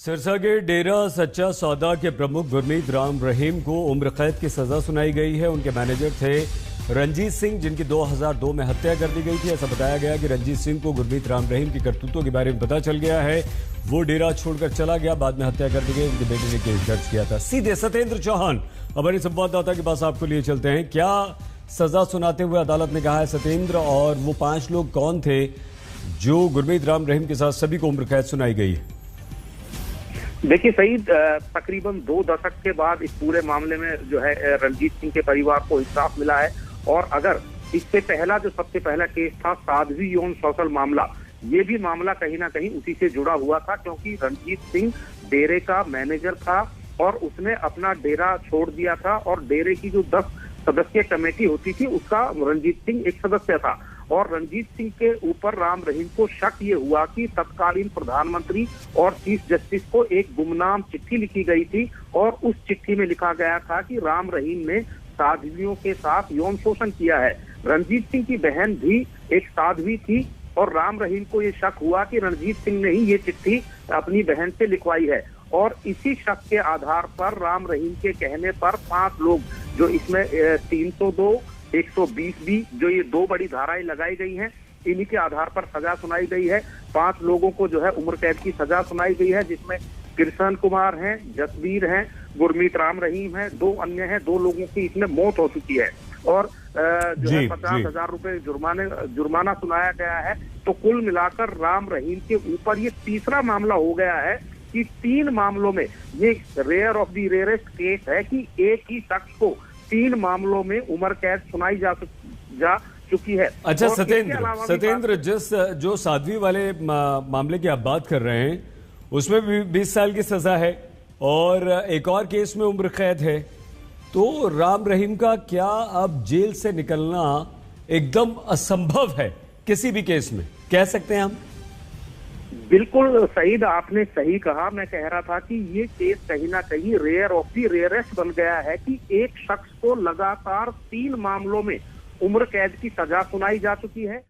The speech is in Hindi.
सिरसा के डेरा सच्चा सौदा के प्रमुख गुरमीत राम रहीम को उम्र कैद की सजा सुनाई गई है। उनके मैनेजर थे रंजीत सिंह, जिनकी 2002 में हत्या कर दी गई थी। ऐसा बताया गया कि रंजीत सिंह को गुरमीत राम रहीम की करतूतों के बारे में पता चल गया है। वो डेरा छोड़कर चला गया, बाद में हत्या कर दी गई। उनके बेटे ने केस दर्ज किया था। सीधे सत्येंद्र चौहान हमारे संवाददाता के पास आपको लिए चलते हैं। क्या सजा सुनाते हुए अदालत ने कहा है सत्येंद्र, और वो 5 लोग कौन थे जो गुरमीत राम रहीम के साथ सभी को उम्र कैद सुनाई गई है? देखिए सईद, तकरीबन 2 दशक के बाद इस पूरे मामले में जो है रंजीत सिंह के परिवार को इंसाफ मिला है। और अगर इससे पहला जो सबसे पहला केस था साध्वी यौन शोषण मामला, ये भी मामला कहीं ना कहीं उसी से जुड़ा हुआ था, क्योंकि रंजीत सिंह डेरे का मैनेजर था और उसने अपना डेरा छोड़ दिया था। और डेरे की जो 10 सदस्यीय कमेटी होती थी उसका रंजीत सिंह एक सदस्य था। और रंजीत सिंह के ऊपर राम रहीम को शक ये हुआ कि तत्कालीन प्रधानमंत्री और चीफ जस्टिस को एक गुमनाम चिट्ठी लिखी गई थी, और उस चिट्ठी में लिखा गया था कि राम रहीम ने साध्वियों के साथ यौन शोषण किया है। रंजीत सिंह की बहन भी एक साध्वी थी और राम रहीम को ये शक हुआ कि रंजीत सिंह ने ही ये चिट्ठी अपनी बहन से लिखवाई है। और इसी शक के आधार पर राम रहीम के कहने पर 5 लोग, जो इसमें 302, 120 भी, जो ये 2 बड़ी धाराएं लगाई गई हैं, इन्हीं के आधार पर सजा सुनाई गई है। 5 लोगों को जो है उम्र कैद की सजा सुनाई गई है, जिसमें कृष्ण कुमार हैं, जसबीर हैं, गुरमीत राम रहीम हैं, 2 अन्य हैं। 2 लोगों की इसमें मौत हो चुकी है और जो है 50,000 रुपए जुर्माना सुनाया गया है। तो कुल मिलाकर राम रहीम के ऊपर ये तीसरा मामला हो गया है कि 3 मामलों में ये rare of the rarest case है कि एक ही शख्स को 3 मामलों में उम्र कैद सुनाई जा चुकी है। अच्छा सत्येंद्र, जो साध्वी वाले मामले की आप बात कर रहे हैं उसमें भी 20 साल की सजा है और एक और केस में उम्र कैद है। तो राम रहीम का क्या अब जेल से निकलना एकदम असंभव है किसी भी केस में, कह सकते हैं हम? बिल्कुल सईद, आपने सही कहा। मैं कह रहा था कि ये केस कहीं ना कहीं रेयर ऑफ दी रेयरेस्ट बन गया है कि एक शख्स को लगातार 3 मामलों में उम्र कैद की सजा सुनाई जा चुकी है।